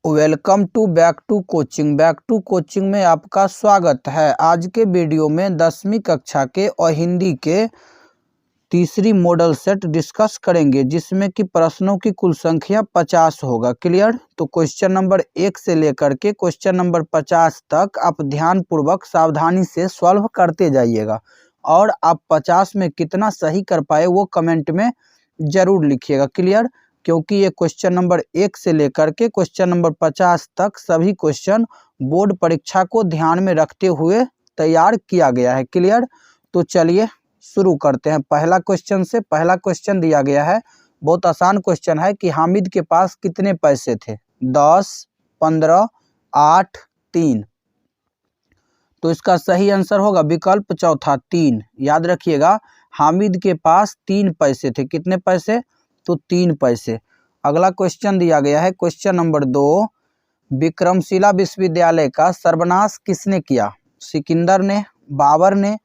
Welcome to back to coaching. Back to coaching में आपका स्वागत है। आज के वीडियो में 10वीं कक्षा के और हिंदी के तीसरी मॉडल सेट डिस्कस करेंगे, जिसमें कि प्रश्नों की कुल संख्या 50 होगा। क्लियर? तो क्वेश्चन नंबर 1 से लेकर के क्वेश्चन नंबर 50 तक आप ध्यानपूर्वक सावधानी से सॉल्व करते जाइएगा और आप 50 में कितना सही कर पाए वो कमेंट में ज़रूर लिखिएगा। क्लियर? क्योंकि ये क्वेश्चन नंबर 1 से लेकर के क्वेश्चन नंबर 50 तक सभी क्वेश्चन बोर्ड परीक्षा को ध्यान में रखते हुए तैयार किया गया है। क्लियर? तो चलिए शुरू करते हैं पहला क्वेश्चन से। पहला क्वेश्चन दिया गया है, बहुत आसान क्वेश्चन है कि हामिद के पास कितने पैसे थे? 10, 15, 8, 3। तो इसका सही आंसर होगा विकल्प चौथा 3। याद रखिएगा, हामिद के पास 3 पैसे थे। कितने पैसे? तो 3 पैसे। अगला क्वेश्चन दिया गया है क्वेश्चन नंबर 2, विक्रमशिला विश्वविद्यालय का सर्वनाश किसने किया? सिकंदर ने, बाबर ने,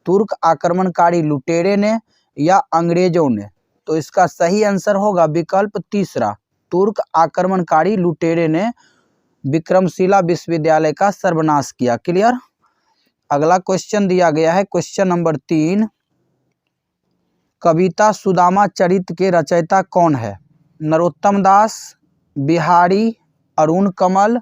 तुर्क आक्रमणकारी लुटेरे ने या अंग्रेजों ने? तो इसका सही आंसर होगा विकल्प तीसरा, तुर्क आक्रमणकारी लुटेरे ने विक्रमशिला विश्वविद्यालय का सर्वनाश किया। क्लियर? अगला क्वेश्चन दिया गया है क्वेश्चन नंबर 3, कविता सुदामा चरित के रचयिता कौन है? नरोत्तम दास, बिहारी, अरुण कमल,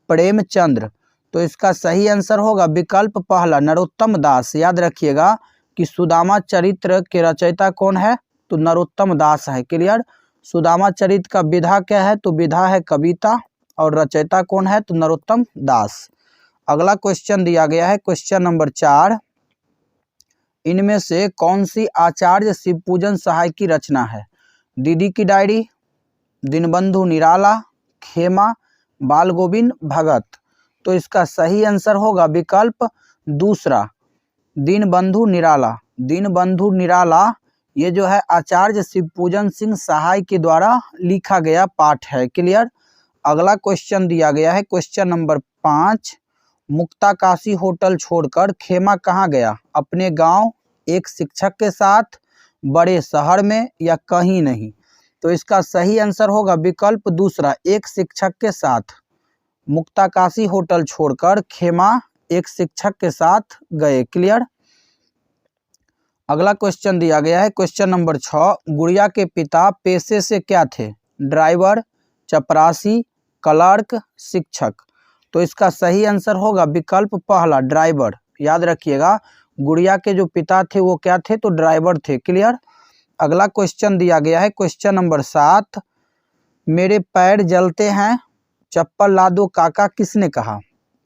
प्रेमचंद्र? तो इसका सही आंसर होगा विकल्प पहला, नरोत्तम दास। याद रखिएगा कि सुदामा चरित्र के रचयिता कौन है? तो नरोत्तम दास है। क्लियर? सुदामा चरित्र का विधा क्या है? तो विधा है कविता और रचयिता कौन है? तो नरोत्तम दास। अगला क्वेश्चन दिया गया है क्वेश्चन नंबर 4, इनमें से कौन सी आचार्य शिवपूजन सहाय की रचना है? दीदी की डायरी, दीनबंधु निराला, खेमा, बाल गोविंद भगत? तो इसका सही आंसर होगा विकल्प दूसरा, दीनबंधु निराला। दीनबंधु निराला ये जो है आचार्य शिवपूजन सिंह सहाय के द्वारा लिखा गया पाठ है। क्लियर? अगला क्वेश्चन दिया गया है क्वेश्चन नंबर 5, मुक्ताकाशी होटल छोड़कर खेमा कहाँ गया? अपने गांव, एक शिक्षक के साथ, बड़े शहर में या कहीं नहीं? तो इसका सही आंसर होगा विकल्प दूसरा, एक शिक्षक के साथ। मुक्ताकाशी होटल छोड़कर खेमा एक शिक्षक के साथ गए। क्लियर? अगला क्वेश्चन दिया गया है क्वेश्चन नंबर 6, गुड़िया के पिता पेशे से क्या थे? ड्राइवर, चपरासी, क्लर्क, शिक्षक? तो इसका सही आंसर होगा विकल्प पहला, ड्राइवर। याद रखिएगा, गुड़िया के जो पिता थे वो क्या थे? तो ड्राइवर थे। क्लियर? अगला क्वेश्चन दिया गया है क्वेश्चन नंबर 7, मेरे पैर जलते हैं, चप्पल ला दो काका किसने कहा?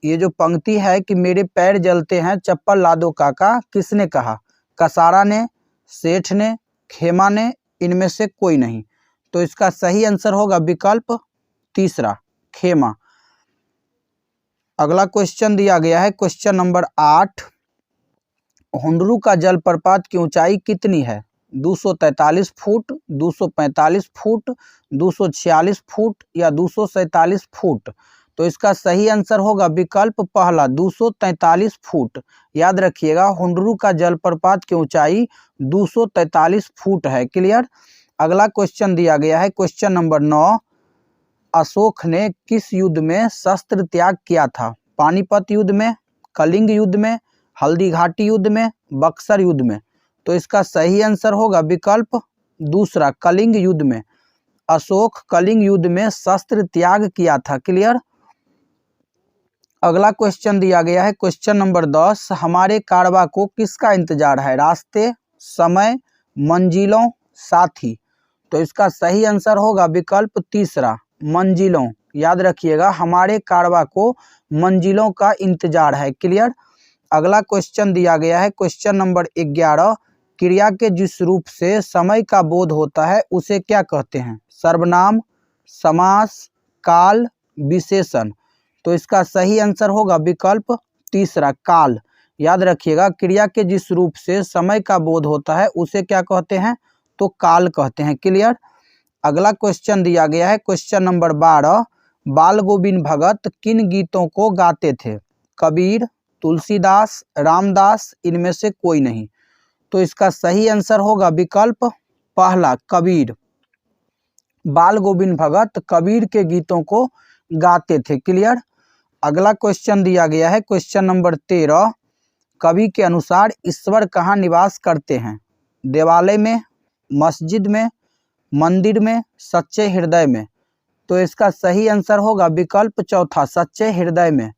ये जो पंक्ति है कि मेरे पैर जलते हैं, चप्पल ला दो काका किसने कहा? कसारा ने, सेठ ने, खेमा ने, इनमें से कोई नहीं? तो इसका सही आंसर होगा विकल्प तीसरा, खेमा। अगला क्वेश्चन दिया गया है क्वेश्चन नंबर 8, हुंडरू का जलप्रपात की ऊंचाई कितनी है? 243 फुट, 245 फुट, 246 फुट या 247 फुट? तो इसका सही आंसर होगा विकल्प पहला, 243 फुट। याद रखिएगा, हुंडरू का जलप्रपात की ऊंचाई 243 फुट है। क्लियर? अगला क्वेश्चन दिया गया है क्वेश्चन नंबर 9, अशोक ने किस युद्ध में शस्त्र त्याग किया था? पानीपत युद्ध में, कलिंग युद्ध में, हल्दी घाटी युद्ध में, बक्सर युद्ध में? तो इसका सही आंसर होगा विकल्प दूसरा, कलिंग युद्ध में। अशोक कलिंग युद्ध में शस्त्र त्याग किया था। क्लियर? अगला क्वेश्चन दिया गया है क्वेश्चन नंबर 10, हमारे कारवां को किसका इंतजार है? रास्ते, समय, मंजिलों, साथी? तो इसका सही आंसर होगा विकल्प तीसरा, मंजिलों। याद रखिएगा, हमारे कारवां को मंजिलों का इंतजार है। क्लियर? अगला क्वेश्चन दिया गया है क्वेश्चन नंबर 11, क्रिया के जिस रूप से समय का बोध होता है उसे क्या कहते हैं? सर्वनाम, समास, काल, विशेषण? तो इसका सही आंसर होगा विकल्प तीसरा, काल। याद रखिएगा, क्रिया के जिस रूप से समय का बोध होता है उसे क्या कहते हैं? तो काल कहते हैं। क्लियर? अगला क्वेश्चन दिया गया है क्वेश्चन नंबर 12, बाल गोविंद भगत किन गीतों को गाते थे? कबीर, तुलसीदास, रामदास, इनमें से कोई नहीं? तो इसका सही आंसर होगा विकल्प पहला, कबीर। बाल गोविंद भगत कबीर के गीतों को गाते थे। क्लियर। अगला क्वेश्चन दिया गया है क्वेश्चन नंबर 13, कवि के अनुसार ईश्वर कहाँ निवास करते हैं? देवालय में, मस्जिद में, मंदिर में, सच्चे हृदय में। तो इसका सही आंसर होगा विकल्प चौथा, सच्चे हृदय में।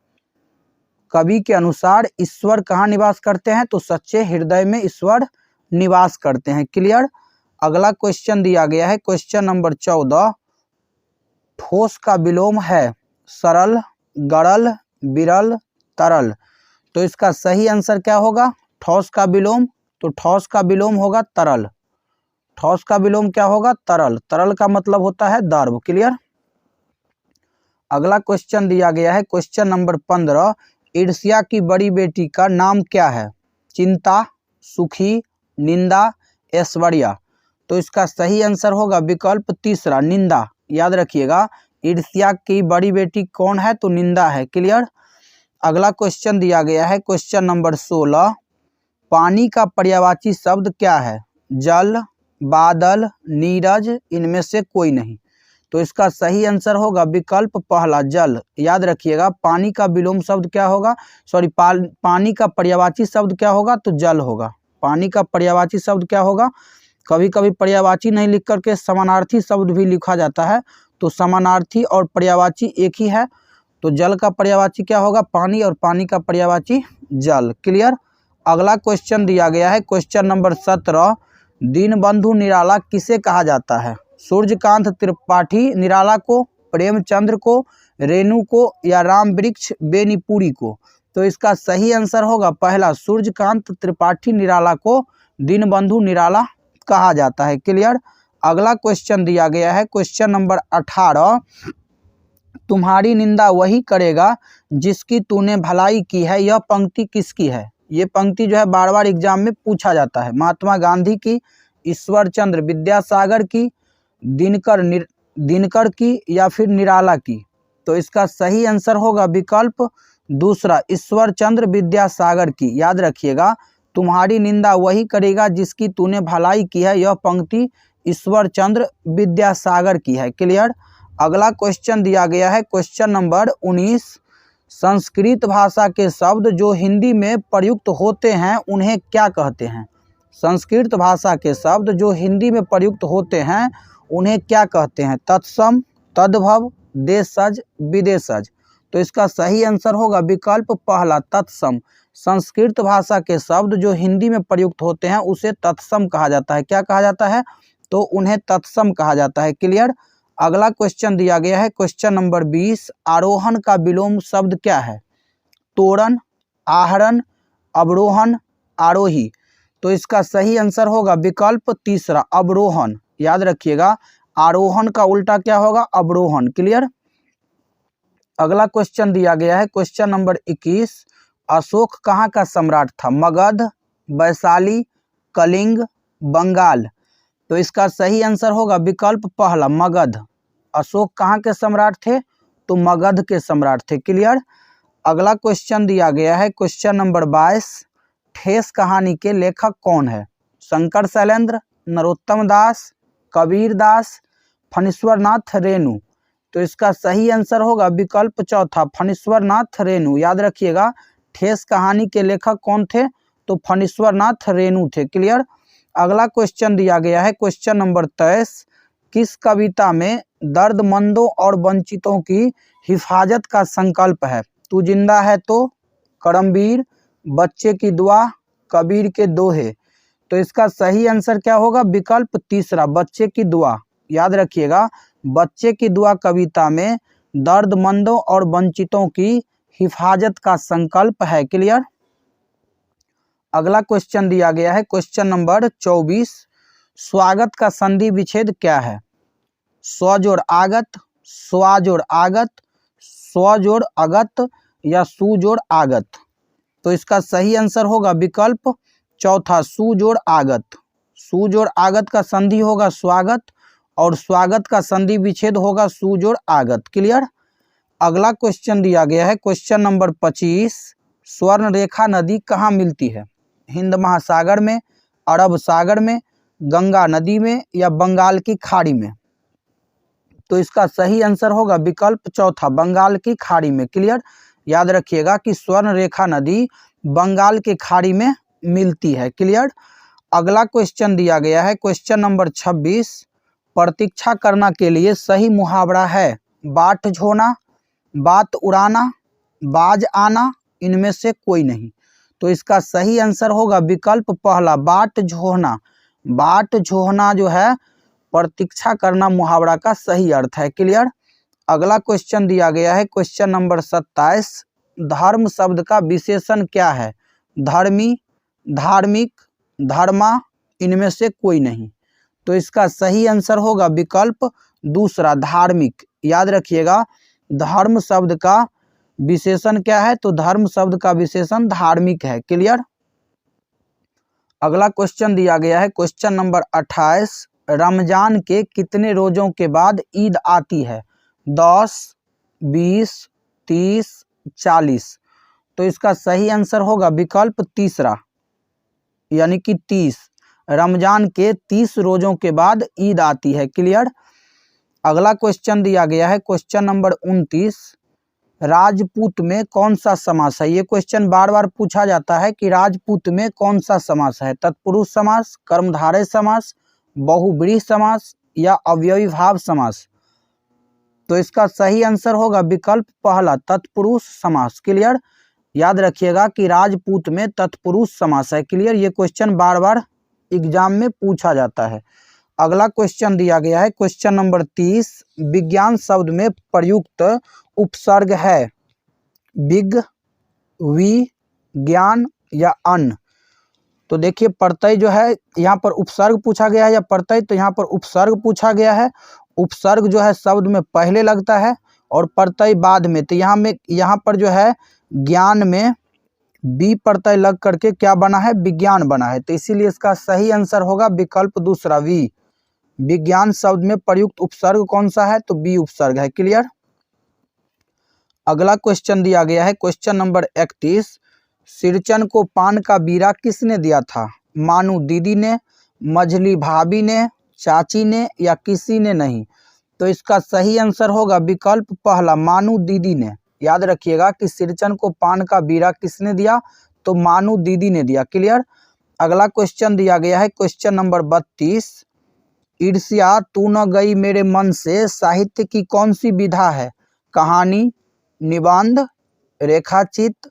कवि के अनुसार ईश्वर कहाँ निवास करते हैं? तो सच्चे हृदय में ईश्वर निवास करते हैं। क्लियर। अगला क्वेश्चन दिया गया है क्वेश्चन नंबर 14, ठोस का विलोम है सरल, गरल, विरल, तरल। तो इसका सही आंसर क्या होगा? ठोस का विलोम, तो ठोस का विलोम होगा तरल। ठोस का विलोम क्या होगा? तरल। तरल का मतलब होता है द्रव। क्लियर। अगला क्वेश्चन दिया गया है क्वेश्चन नंबर 15, ईर्ष्या की बड़ी बेटी का नाम क्या है? चिंता, सुखी, निंदा, ऐश्वर्या। तो इसका सही आंसर होगा विकल्प तीसरा, निंदा। याद रखिएगा, ईर्ष्या की बड़ी बेटी कौन है? तो निंदा है। क्लियर। अगला क्वेश्चन दिया गया है क्वेश्चन नंबर 16, पानी का पर्यायवाची शब्द क्या है? जल, बादल, नीरज, इनमें से कोई नहीं। तो इसका सही आंसर होगा विकल्प पहला, जल। याद रखिएगा, पानी का विलोम शब्द क्या होगा? पानी का पर्यायवाची शब्द क्या होगा? तो जल होगा। पानी का पर्यायवाची शब्द क्या होगा? कभी कभी पर्यायवाची नहीं लिख करके समानार्थी शब्द भी लिखा जाता है, तो समानार्थी और पर्यायवाची एक ही है। तो जल का पर्यायवाची क्या होगा? पानी, और पानी का पर्यायवाची जल। क्लियर। अगला क्वेश्चन दिया गया है क्वेश्चन नंबर 17, दीनबंधु निराला किसे कहा जाता है? सूर्यकांत त्रिपाठी निराला को, प्रेमचंद्र को, रेणु को, या राम वृक्ष बेनीपुरी को। तो इसका सही आंसर होगा पहला, सूर्यकांत त्रिपाठी निराला को दीनबंधु निराला कहा जाता है। क्लियर। अगला क्वेश्चन दिया गया है क्वेश्चन नंबर 18, तुम्हारी निंदा वही करेगा जिसकी तूने भलाई की है। यह पंक्ति किसकी है? ये पंक्ति जो है बार बार एग्जाम में पूछा जाता है। महात्मा गांधी की, ईश्वर चंद्र विद्यासागर की, दिनकर की, या फिर निराला की। तो इसका सही आंसर होगा विकल्प दूसरा, ईश्वर चंद्र विद्यासागर की। याद रखिएगा, तुम्हारी निंदा वही करेगा जिसकी तूने भलाई की है, यह पंक्ति ईश्वर चंद्र विद्यासागर की है। क्लियर। अगला क्वेश्चन दिया गया है क्वेश्चन नंबर 19, संस्कृत भाषा के शब्द जो हिंदी में प्रयुक्त होते हैं उन्हें क्या कहते हैं? संस्कृत भाषा के शब्द जो हिंदी में प्रयुक्त होते हैं उन्हें क्या कहते हैं? तत्सम, तद्भव, देशज, विदेशज। तो इसका सही आंसर होगा विकल्प पहला, तत्सम। संस्कृत भाषा के शब्द जो हिंदी में प्रयुक्त होते हैं उसे तत्सम कहा जाता है। क्या कहा जाता है? तो उन्हें तत्सम कहा जाता है। क्लियर। अगला क्वेश्चन दिया गया है क्वेश्चन नंबर 20, आरोहण का विलोम शब्द क्या है? तोरण, आहरण, अवरोहण, आरोही। तो इसका सही आंसर होगा विकल्प तीसरा, अवरोहण। याद रखिएगा, आरोहण का उल्टा क्या होगा? अवरोहण। क्लियर। अगला क्वेश्चन दिया गया है क्वेश्चन नंबर 21, अशोक कहाँ का सम्राट था? मगध, वैशाली, कलिंग, बंगाल। तो इसका सही आंसर होगा विकल्प पहला, मगध। अशोक कहाँ के सम्राट थे? तो मगध के सम्राट थे। क्लियर। अगला क्वेश्चन दिया गया है क्वेश्चन नंबर 22, ठेस कहानी के लेखक कौन है? शंकर शैलेंद्र, नरोत्तम दास, कबीर दास, फणीश्वर नाथ रेणु। तो इसका सही आंसर होगा विकल्प चौथा, फणीश्वर नाथ रेणु। याद रखिएगा, ठेस कहानी के लेखक कौन थे? तो फणीश्वर नाथ रेणु थे। क्लियर। अगला क्वेश्चन दिया गया है क्वेश्चन नंबर 23, किस कविता में दर्दमंदों और वंचितों की हिफाजत का संकल्प है? तू जिंदा है तो, करमवीर, बच्चे की दुआ, कबीर के दोहे। तो इसका सही आंसर क्या होगा? विकल्प तीसरा, बच्चे की दुआ। याद रखिएगा, बच्चे की दुआ कविता में दर्दमंदों और वंचितों की हिफाजत का संकल्प है। क्लियर। अगला क्वेश्चन दिया गया है क्वेश्चन नंबर 24, स्वागत का संधि विच्छेद क्या है? स्वजोड़ आगत, स्वाजोड़ आगत, स्वजोड़ अगत, या सुजोड़ आगत। तो इसका सही आंसर होगा विकल्प चौथा, सुजोड़ आगत। सुजोड़ आगत का संधि होगा स्वागत, और स्वागत का संधि विच्छेद होगा सुजोड़ आगत। क्लियर। अगला क्वेश्चन दिया गया है क्वेश्चन नंबर 25, स्वर्ण रेखा नदी कहाँ मिलती है? हिंद महासागर में, अरब सागर में, गंगा नदी में, या बंगाल की खाड़ी में। तो इसका सही आंसर होगा विकल्प चौथा, बंगाल की खाड़ी में। क्लियर, याद रखिएगा कि स्वर्ण रेखा नदी बंगाल के खाड़ी में मिलती है। क्लियर, अगला क्वेश्चन दिया गया है क्वेश्चन नंबर 26, प्रतीक्षा करना के लिए सही मुहावरा है बाट झोना, बात उड़ाना, बाज आना, इनमें से कोई नहीं। तो इसका सही आंसर होगा विकल्प पहला, बाट झोना। बाट झोना जो है प्रतीक्षा करना मुहावरा का सही अर्थ है। क्लियर, अगला क्वेश्चन दिया गया है क्वेश्चन नंबर 27, धर्म शब्द का विशेषण क्या है? धर्मी, धार्मिक, धर्मा, इनमें से कोई नहीं। तो इसका सही आंसर होगा विकल्प दूसरा, धार्मिक। याद रखिएगा धर्म शब्द का विशेषण क्या है? तो धर्म शब्द का विशेषण धार्मिक है। क्लियर, अगला क्वेश्चन दिया गया है क्वेश्चन नंबर 28, रमजान के कितने रोजों के बाद ईद आती है? 10, 20, 30, 40। तो इसका सही आंसर होगा विकल्प तीसरा, यानी कि 30। रमजान के 30 रोजों के बाद ईद आती है। क्लियर, अगला क्वेश्चन दिया गया है क्वेश्चन नंबर 29, राजपूत में कौन सा समास है? ये क्वेश्चन बार बार पूछा जाता है कि राजपूत में कौन सा समास है? तत्पुरुष समास, कर्मधारय समास, बहुब्रीहि समास या अवयवी भाव समास। तो इसका सही आंसर होगा विकल्प पहला, तत्पुरुष समास। क्लियर, याद रखिएगा कि राजपूत में तत्पुरुष समास है। क्लियर, ये क्वेश्चन बार बार एग्जाम में पूछा जाता है। अगला क्वेश्चन दिया गया है क्वेश्चन नंबर 30, विज्ञान शब्द में प्रयुक्त उपसर्ग है विग, वी, ज्ञान या अन। तो देखिए प्रत्यय जो है यहाँ पर उपसर्ग पूछा गया है या प्रत्यय, तो यहाँ पर उपसर्ग पूछा गया है। उपसर्ग जो है शब्द में पहले लगता है और प्रत्यय बाद में। तो यहाँ पर जो है ज्ञान में बी प्रत्यय लग करके क्या बना है? विज्ञान बना है। तो इसीलिए इसका सही आंसर होगा विकल्प दूसरा, वी। विज्ञान शब्द में प्रयुक्त उपसर्ग कौन सा है? तो बी उपसर्ग है। क्लियर, अगला क्वेश्चन दिया गया है क्वेश्चन नंबर 31, सिरचन को पान का बीरा किसने दिया था? मानू दीदी ने, मझली भाभी ने, चाची ने या किसी ने नहीं। तो इसका सही आंसर होगा विकल्प पहला, मानू दीदी ने। याद रखिएगा कि सिरचन को पान का बीरा किसने दिया? तो मानू दीदी ने दिया। क्लियर, अगला क्वेश्चन दिया गया है क्वेश्चन नंबर 32, ईर्ष्या तू न गई मेरे मन से साहित्य की कौन सी विधा है? कहानी, निबंध, रेखाचित्र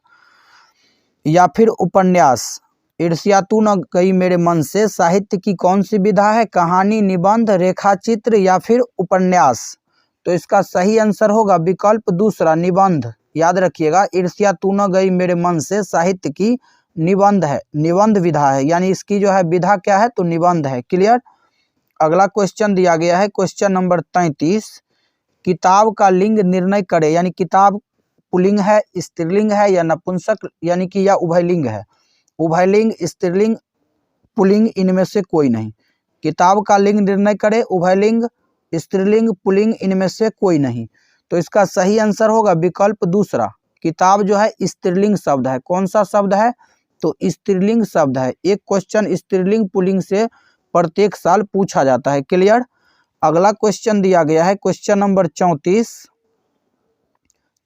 या फिर उपन्यास। ईर्ष्या तू न गई मेरे मन से साहित्य की कौन सी विधा है? कहानी, निबंध, रेखाचित्र या फिर उपन्यास। तो इसका सही आंसर होगा विकल्प दूसरा, निबंध। याद रखिएगा ईर्ष्या तू न गई मेरे मन से साहित्य की निबंध है, निबंध विधा है, यानी इसकी जो है विधा क्या है? तो निबंध है। क्लियर, अगला क्वेश्चन दिया गया है क्वेश्चन नंबर 33, किताब का लिंग निर्णय करे, यानी किताब पुल्लिंग है, स्त्रीलिंग है या नपुंसक, यानी कि या उभयलिंग है। उभयलिंग, स्त्रीलिंग, पुल्लिंग, इनमें से कोई नहीं। किताब का लिंग निर्णय करे, उभयलिंग, स्त्रीलिंग, पुल्लिंग, इनमें से कोई नहीं। तो इसका सही आंसर होगा विकल्प दूसरा, किताब जो है स्त्रीलिंग शब्द है। कौन सा शब्द है? तो स्त्रीलिंग शब्द है। एक क्वेश्चन स्त्रीलिंग पुल्लिंग से प्रत्येक साल पूछा जाता है। क्लियर, अगला क्वेश्चन दिया गया है क्वेश्चन नंबर 34,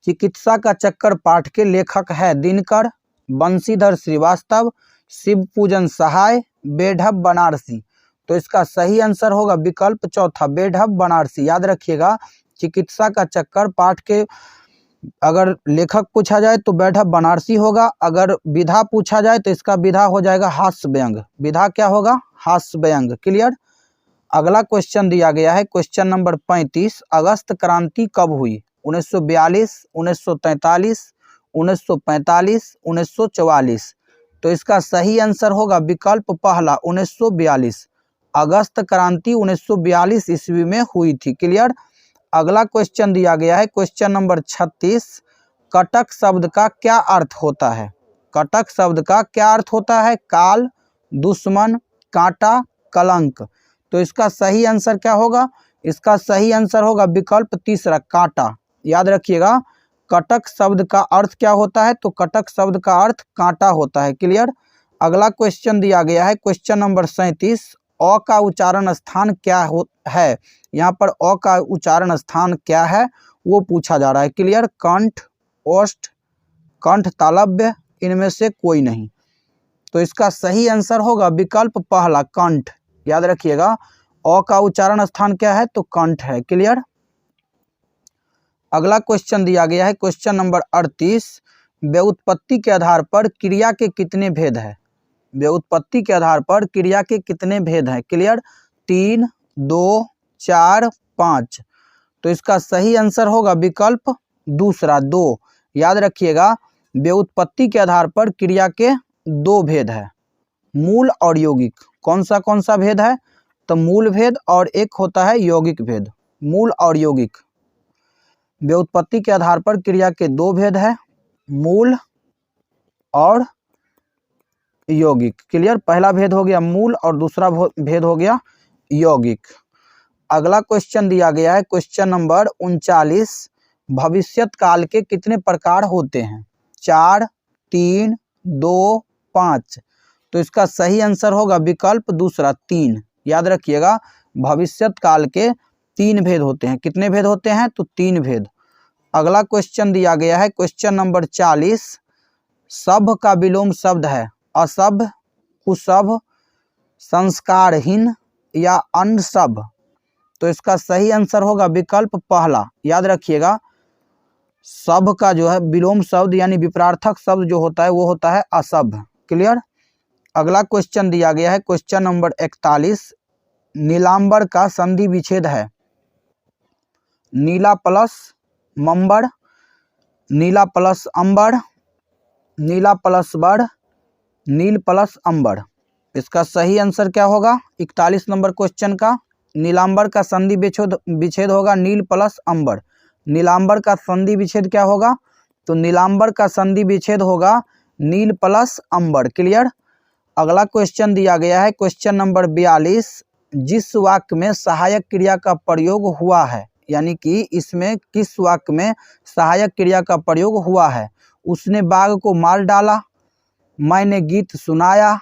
चिकित्सा का चक्कर पाठ के लेखक है दिनकर, बंशीधर श्रीवास्तव, शिव पूजन सहाय, बेढब बनारसी। तो इसका सही आंसर होगा विकल्प चौथा, बेढब बनारसी। याद रखिएगा चिकित्सा का चक्कर पाठ के अगर लेखक पूछा जाए तो बेढब बनारसी होगा। अगर विधा पूछा जाए तो इसका विधा हो जाएगा हास्य व्यंग। विधा क्या होगा? हास्य व्यंग। क्लियर, अगला क्वेश्चन दिया गया है क्वेश्चन नंबर 35, अगस्त क्रांति कब हुई? 1942, 1943, 1945, 1944। तो इसका सही आंसर होगा विकल्प पहला, 1942। अगस्त क्रांति 1942 ईस्वी में हुई थी। क्लियर, अगला क्वेश्चन दिया गया है क्वेश्चन नंबर 36, कटक शब्द का क्या अर्थ होता है? कटक शब्द का क्या अर्थ होता है? काल, दुश्मन, कांटा, कलंक। तो इसका सही आंसर क्या होगा? इसका सही आंसर होगा विकल्प तीसरा, कांटा। याद रखिएगा कटक शब्द का अर्थ क्या होता है? तो कटक शब्द का अर्थ कांटा होता है। क्लियर, अगला क्वेश्चन दिया गया है क्वेश्चन नंबर 37, अ का उच्चारण स्थान क्या है, यहाँ पर अ का उच्चारण स्थान क्या है वो पूछा जा रहा है। क्लियर, कंठ, ओष्ठ, कंठ तालव्य, इनमें से कोई नहीं। तो इसका सही आंसर होगा विकल्प पहला, कंठ। याद रखिएगा, अ का उच्चारण स्थान क्या है तो कंठ है। क्लियर। अगला क्वेश्चन दिया गया है क्वेश्चन नंबर 38, व्युत्पत्ति के आधार पर क्रिया के कितने भेद है। व्युत्पत्ति के आधार पर क्रिया के कितने भेद हैं। क्लियर, 3, 2, 4, 5। तो इसका सही आंसर होगा विकल्प दूसरा, 2। याद रखिएगा, व्युत्पत्ति के आधार पर क्रिया के 2 भेद है, मूल और यौगिक। कौन सा भेद है तो मूल भेद और एक होता है यौगिक भेद। मूल और यौगिक, व्युत्पत्ति के आधार पर क्रिया के 2 भेद है, मूल और यौगिक। क्लियर, पहला भेद हो गया मूल और दूसरा भेद हो गया यौगिक। अगला क्वेश्चन दिया गया है क्वेश्चन नंबर 39, भविष्यत काल के कितने प्रकार होते हैं। 4, 3, 2, 5। तो इसका सही आंसर होगा विकल्प दूसरा, 3। याद रखिएगा, भविष्यत काल के 3 भेद होते हैं। कितने भेद होते हैं तो 3 भेद। अगला क्वेश्चन दिया गया है क्वेश्चन नंबर 40, सभ का विलोम शब्द है असभ, कुसभ, संस्कारहीन या अनसभ। तो इसका सही आंसर होगा विकल्प पहला। याद रखिएगा, सभ का जो है विलोम शब्द यानी विपरार्थक शब्द जो होता है वो होता है असभ। क्लियर। अगला क्वेश्चन दिया गया है क्वेश्चन नंबर 41, नीलांबर का संधि विच्छेद है। नीला प्लस मंबर, नीला प्लस अंबर, नीला प्लस बड़, नील प्लस अंबर। इसका सही आंसर क्या होगा 41 नंबर क्वेश्चन का। नीलांबर का संधि विच्छेद होगा नील प्लस अंबर। नीलांबर का संधि विच्छेद क्या होगा तो नीलांबर का संधि विच्छेद होगा नील प्लस अंबर। क्लियर। अगला क्वेश्चन दिया गया है क्वेश्चन नंबर 42, जिस वाक्य में सहायक क्रिया का प्रयोग हुआ है, यानी कि इसमें किस वाक्य में सहायक क्रिया का प्रयोग हुआ है। उसने बाघ को मार डाला, मैंने गीत सुनाया,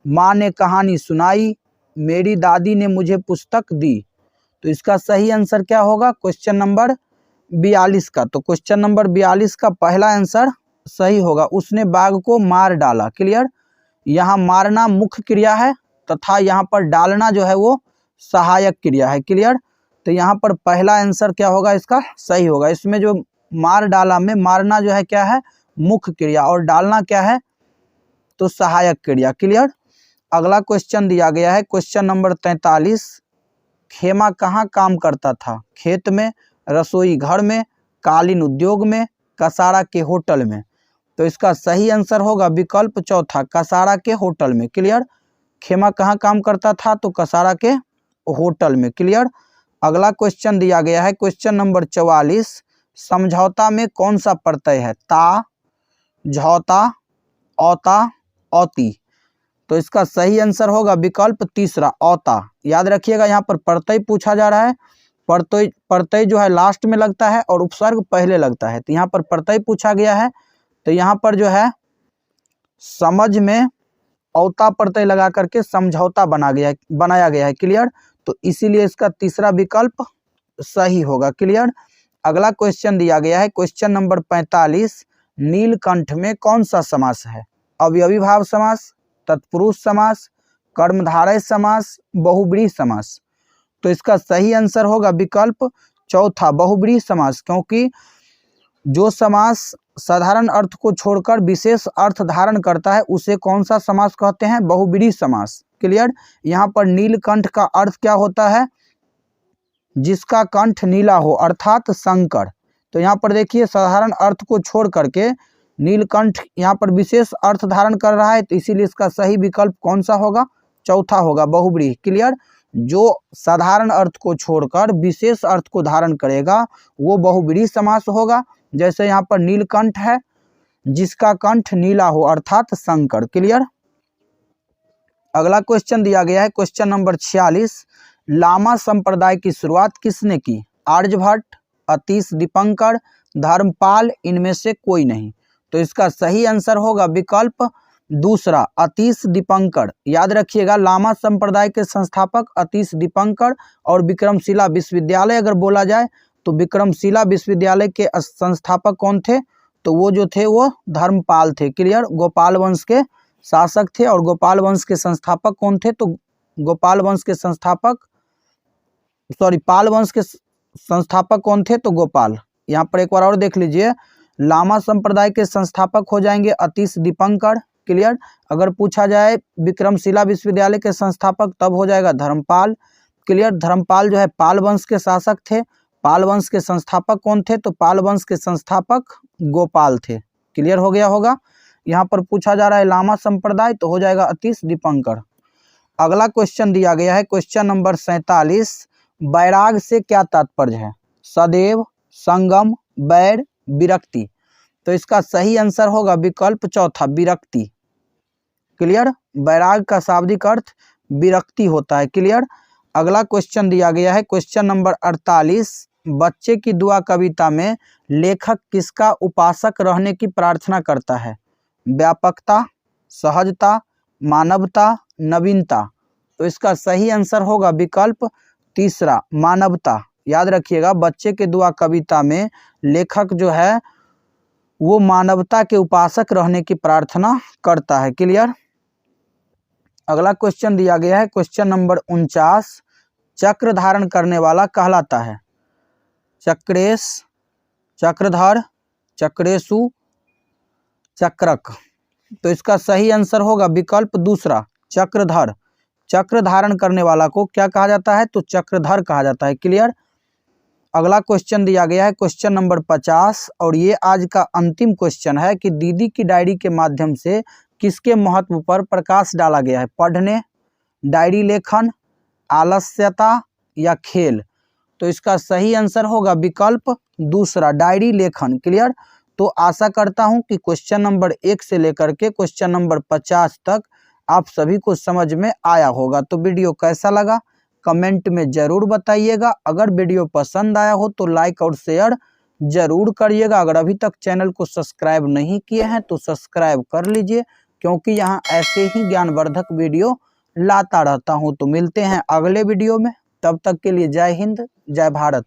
माँ ने कहानी सुनाई, मेरी दादी ने मुझे पुस्तक दी। तो इसका सही आंसर क्या होगा क्वेश्चन नंबर 42 का। तो क्वेश्चन नंबर 42 का पहला आंसर सही होगा, उसने बाघ को मार डाला। क्लियर। यहाँ मारना मुख्य क्रिया है तथा यहाँ पर डालना जो है वो सहायक क्रिया है। क्लियर। तो यहाँ पर पहला आंसर क्या होगा इसका सही होगा। इसमें जो मार डाला में मारना जो है क्या है मुख्य क्रिया और डालना क्या है तो सहायक क्रिया। क्लियर। अगला क्वेश्चन दिया गया है क्वेश्चन नंबर 43, खेमा कहाँ काम करता था। खेत में, रसोई घर में, कालीन उद्योग में, कसारा के होटल में। तो इसका सही आंसर होगा विकल्प चौथा, कसारा के होटल में। क्लियर। खेमा कहाँ काम करता था तो कसारा के होटल में। क्लियर। अगला क्वेश्चन दिया गया है क्वेश्चन नंबर 44, समझौता में कौन सा प्रत्यय है। ता, झौता, औता, औती। तो इसका सही आंसर होगा विकल्प तीसरा, औता। याद रखिएगा, यहाँ पर प्रत्यय पूछा जा रहा है। प्रत्यय जो है लास्ट में लगता है और उपसर्ग पहले लगता है। तो यहाँ पर प्रत्यय पूछा गया है, तो यहाँ पर जो है समझ में औता प्रत्यय लगा करके समझौता बनाया गया है। क्लियर। तो इसीलिए इसका तीसरा विकल्प सही होगा। क्लियर। अगला क्वेश्चन दिया गया है क्वेश्चन नंबर 45, नीलकंठ में कौन सा समास है। अवयवी भाव समास, तत्पुरुष समास, कर्मधारय समास, बहुब्रीहि समास। तो इसका सही आंसर होगा विकल्प चौथा, बहुब्रीहि समास। क्योंकि जो समास साधारण अर्थ को छोड़कर विशेष अर्थ धारण करता है उसे कौन सा समास कहते हैं, बहुब्रीहि समास। क्लियर। यहाँ पर नीलकंठ का अर्थ क्या होता है, जिसका कंठ नीला हो अर्थात शंकर। तो यहाँ पर देखिए साधारण अर्थ को छोड़ करके नीलकंठ यहाँ पर विशेष अर्थ धारण कर रहा है, तो इसीलिए इसका सही विकल्प कौन सा होगा, चौथा होगा, बहुब्रीहि। क्लियर। जो साधारण अर्थ को छोड़कर विशेष अर्थ को धारण करेगा वो बहुब्रीहि समास होगा। जैसे यहाँ पर नीलकंठ है, जिसका कंठ नीला हो अर्थात शंकर। क्लियर। अगला क्वेश्चन दिया गया है क्वेश्चन नंबर 46, लामा संप्रदाय की शुरुआत किसने की। आर्यभट्ट, अतीश दीपंकर, धर्मपाल, इनमें से कोई नहीं। तो इसका सही आंसर होगा विकल्प दूसरा अतीश दीपंकर, याद रखिएगा लामा संप्रदाय के संस्थापक अतीश दीपंकर। और विक्रमशिला विश्वविद्यालय अगर बोला जाए तो विक्रमशिला विश्वविद्यालय के संस्थापक कौन थे, तो वो जो थे वो धर्मपाल थे। क्लियर, गोपाल वंश के शासक थे। और गोपाल वंश के संस्थापक कौन थे, तो गोपाल वंश के संस्थापक पाल वंश के संस्थापक कौन थे, तो गोपाल। यहाँ पर एक बार और देख लीजिए, लामा संप्रदाय के संस्थापक हो जाएंगे अतीश दीपंकर। क्लियर, अगर पूछा जाए विक्रमशिला विश्वविद्यालय के संस्थापक तब हो जाएगा धर्मपाल। क्लियर, धर्मपाल जो है पाल वंश के शासक थे। पाल वंश के संस्थापक कौन थे, तो पाल वंश के संस्थापक गोपाल थे। क्लियर हो गया होगा। यहाँ पर पूछा जा रहा है लामा संप्रदाय, तो हो जाएगा अतीश दीपंकर। अगला क्वेश्चन दिया गया है क्वेश्चन नंबर 47, बैराग से क्या तात्पर्य है, सदैव, संगम, बैर, विरक्ति। तो इसका सही आंसर होगा विकल्प चौथा, विरक्ति। क्लियर, बैराग का शाब्दिक अर्थ विरक्ति होता है। क्लियर, अगला क्वेश्चन दिया गया है क्वेश्चन नंबर 48, बच्चे की दुआ कविता में लेखक किसका उपासक रहने की प्रार्थना करता है, व्यापकता, सहजता, मानवता, नवीनता। तो इसका सही आंसर होगा विकल्प तीसरा, मानवता। याद रखिएगा बच्चे के दुआ कविता में लेखक जो है वो मानवता के उपासक रहने की प्रार्थना करता है। क्लियर, अगला क्वेश्चन दिया गया है क्वेश्चन नंबर 49, चक्र धारण करने वाला कहलाता है चक्रेश, चक्रधर, चक्रेशु, चक्रक। तो इसका सही आंसर होगा विकल्प दूसरा, चक्रधर। चक्र धारण करने वाला को क्या कहा जाता है, तो चक्रधर कहा जाता है। क्लियर, अगला क्वेश्चन दिया गया है क्वेश्चन नंबर 50, और ये आज का अंतिम क्वेश्चन है कि दीदी की डायरी के माध्यम से किसके महत्व पर प्रकाश डाला गया है, पढ़ने, डायरी लेखन, आलस्यता या खेल। तो इसका सही आंसर होगा विकल्प दूसरा, डायरी लेखन। क्लियर, तो आशा करता हूं कि क्वेश्चन नंबर 1 से लेकर के क्वेश्चन नंबर 50 तक आप सभी को समझ में आया होगा। तो वीडियो कैसा लगा कमेंट में जरूर बताइएगा। अगर वीडियो पसंद आया हो तो लाइक और शेयर जरूर करिएगा। अगर अभी तक चैनल को सब्सक्राइब नहीं किए हैं तो सब्सक्राइब कर लीजिए, क्योंकि यहाँ ऐसे ही ज्ञानवर्धक वीडियो लाता रहता हूँ। तो मिलते हैं अगले वीडियो में, तब तक के लिए जय हिंद, जय भारत।